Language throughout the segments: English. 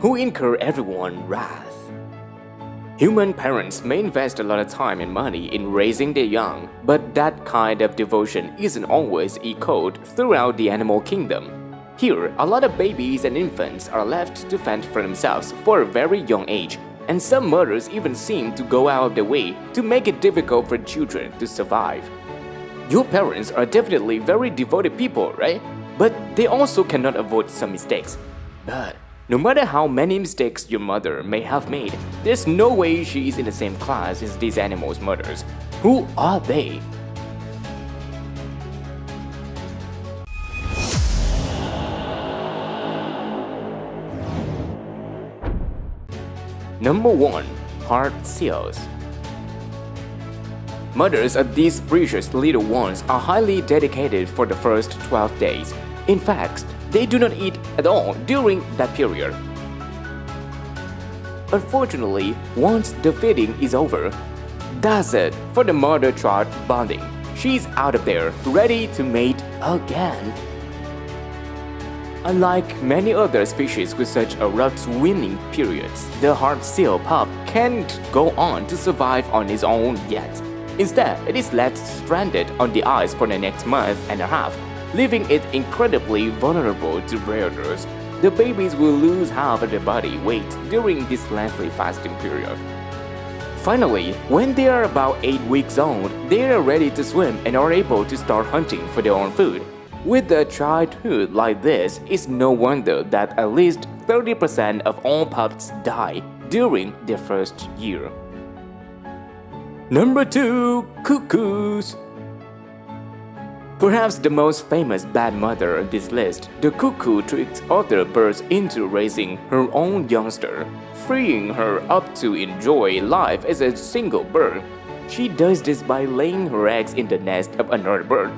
who incur everyone's wrath. Human parents may invest a lot of time and money in raising their young, but that kind of devotion isn't always echoed throughout the animal kingdom. Here, a lot of babies and infants are left to fend for themselves for a very young age, and some mothers even seem to go out of their way to make it difficult for children to survive. Your parents are definitely very devoted people, right? But they also cannot avoid some mistakes. But no matter how many mistakes your mother may have made, there's no way she is in the same class as these animals' mothers. Who are they? Number 1. Heart seals. Mothers of these precious little ones are highly dedicated for the first 12 days. In fact, they do not eat at all during that period. Unfortunately, once the feeding is over, that's it for the mother-child bonding. She's out of there, ready to mate again. Unlike many other species with such abrupt weaning periods, the heart seal pup can't go on to survive on its own yet. Instead, it is left stranded on the ice for the next month and a half, leaving it incredibly vulnerable to predators. The babies will lose half of their body weight during this lengthy fasting period. Finally, when they are about 8 weeks old, they are ready to swim and are able to start hunting for their own food. With a childhood like this, it's no wonder that at least 30% of all pups die during their first year. Number 2. Cuckoos. Perhaps the most famous bad mother on this list, the cuckoo tricks other birds into raising her own youngster, freeing her up to enjoy life as a single bird. She does this by laying her eggs in the nest of another bird.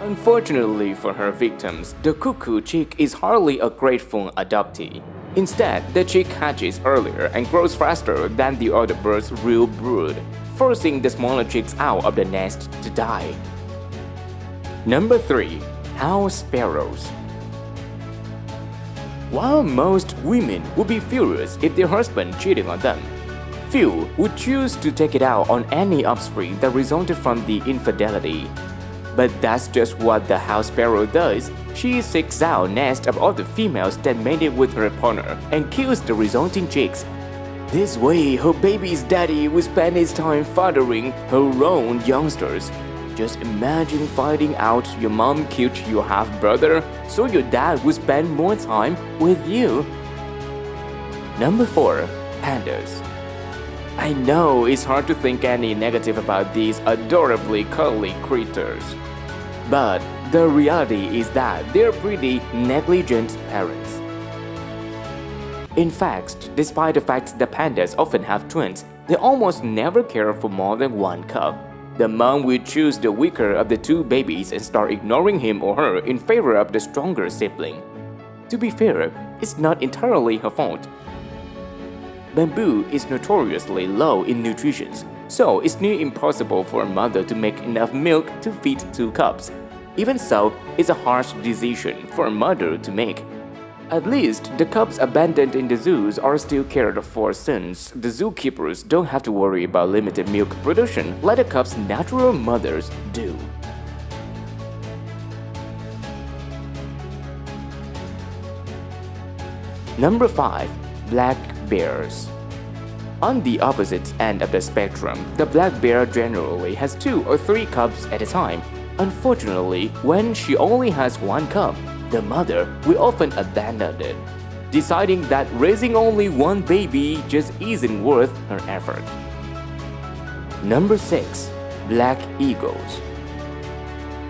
Unfortunately for her victims, the cuckoo chick is hardly a grateful adoptee. Instead, the chick hatches earlier and grows faster than the other bird's real brood, forcing the smaller chicks out of the nest to die. Number 3. House sparrows. While most women would be furious if their husband cheated on them, few would choose to take it out on any offspring that resulted from the infidelity. But that's just what the house sparrow does. She seeks out nests of other females that mated with her partner and kills the resulting chicks. This way, her baby's daddy will spend his time fathering her own youngsters. Just imagine finding out your mom killed your half-brother, so your dad will spend more time with you. Number 4. Pandas. I know it's hard to think any negative about these adorably cuddly creatures, but the reality is that they're pretty negligent parents. In fact, despite the fact that pandas often have twins, they almost never care for more than one cub. The mom will choose the weaker of the two babies and start ignoring him or her in favor of the stronger sibling. To be fair, it's not entirely her fault. Bamboo is notoriously low in nutrition, so it's near impossible for a mother to make enough milk to feed 2 cubs. Even so, it's a harsh decision for a mother to make. At least, the cubs abandoned in the zoos are still cared for since the zookeepers don't have to worry about limited milk production like the cubs' natural mothers do. Number 5. Black bears. On the opposite end of the spectrum, the black bear generally has 2 or 3 cubs at a time. Unfortunately, when she only has 1 cub, the mother will often abandon it, deciding that raising only 1 baby just isn't worth her effort. Number 6. Black eagles.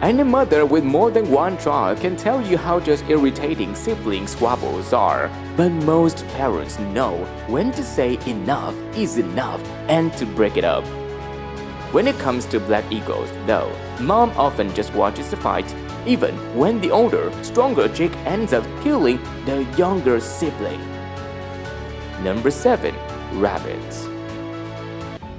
Any mother with more than 1 child can tell you how just irritating sibling squabbles are, but most parents know when to say enough is enough and to break it up. When it comes to black eagles, though, mom often just watches the fight, even when the older, stronger chick ends up killing the younger sibling. Number 7. Rabbits.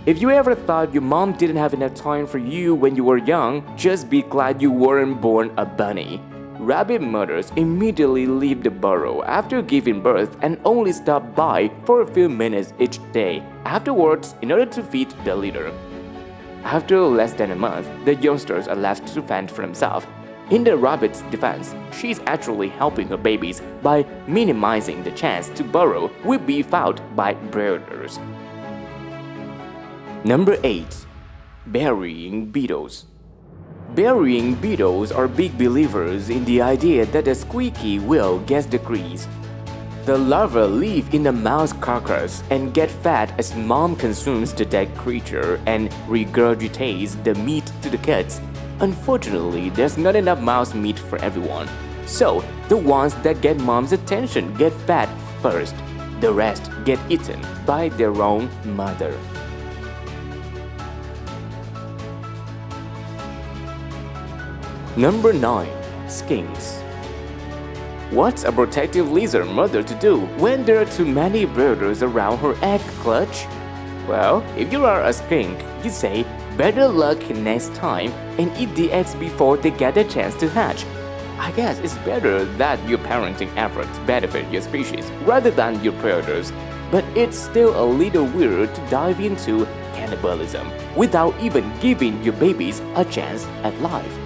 If you ever thought your mom didn't have enough time for you when you were young, just be glad you weren't born a bunny. rabbit mothers immediately leave the burrow after giving birth and only stop by for a few minutes each day afterwards in order to feed the litter. After less than a month, the youngsters are left to fend for themselves. In the rabbit's defense, she's actually helping her babies by minimizing the chance to burrow will be found by predators. Number 8. Burying beetles. Burying beetles are big believers in the idea that the squeaky wheel gets the grease. The larvae live in the mouse carcass and get fat as mom consumes the dead creature and regurgitates the meat to the kids. Unfortunately, there's not enough mouse meat for everyone, so the ones that get mom's attention get fat first. The rest get eaten by their own mother. Number 9. Skinks. What's a protective lizard mother to do when there are too many predators around her egg clutch? Well, if you are a skink, you say, better luck next time and eat the eggs before they get a chance to hatch. I guess it's better that your parenting efforts benefit your species rather than your predators, but it's still a little weird to dive into cannibalism without even giving your babies a chance at life.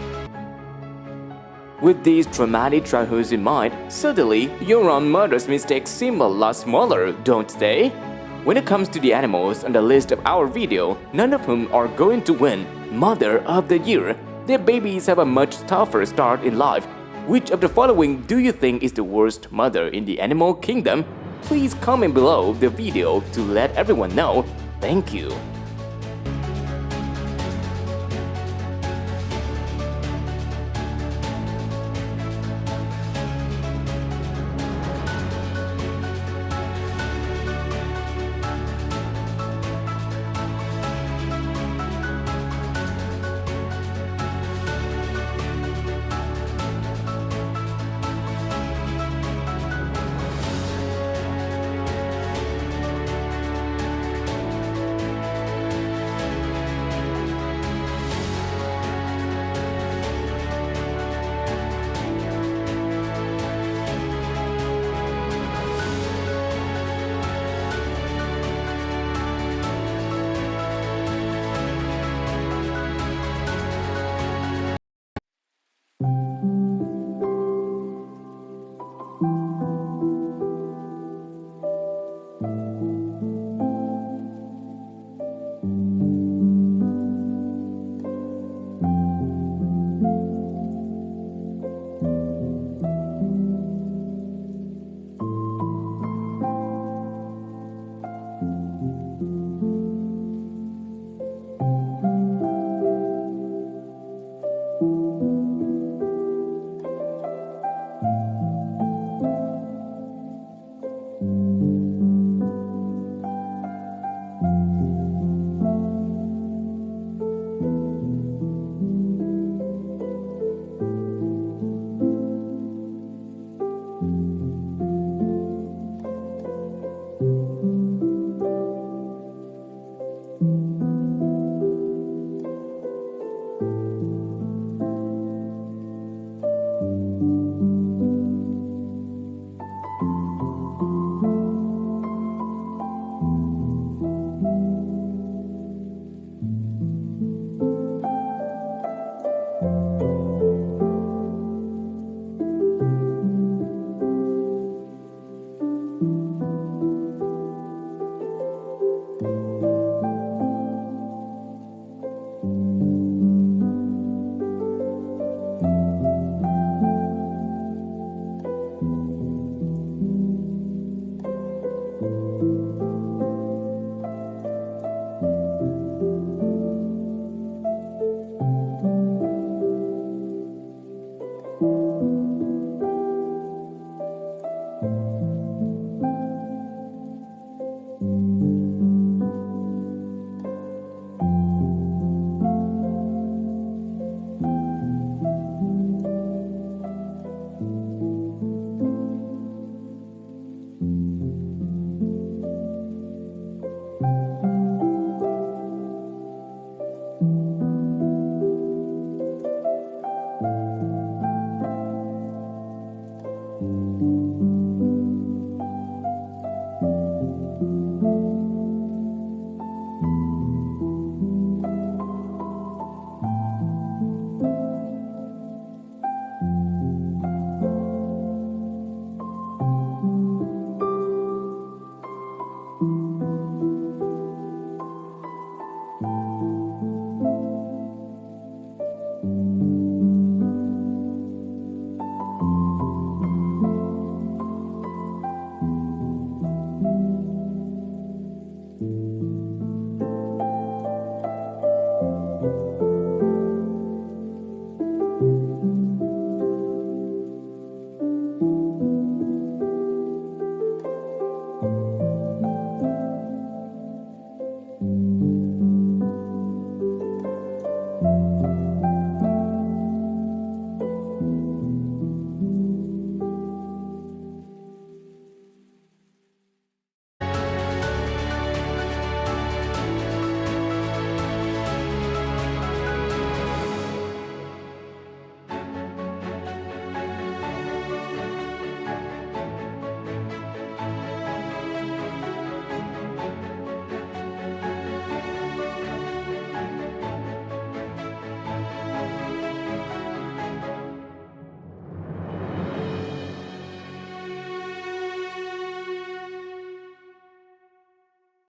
With these traumatic childhoods in mind, suddenly your own mother's mistakes seem a lot smaller, don't they? When it comes to the animals on the list of our video, none of whom are going to win Mother of the Year. Their babies have a much tougher start in life. Which of the following do you think is the worst mother in the animal kingdom? Please comment below the video to let everyone know. Thank you.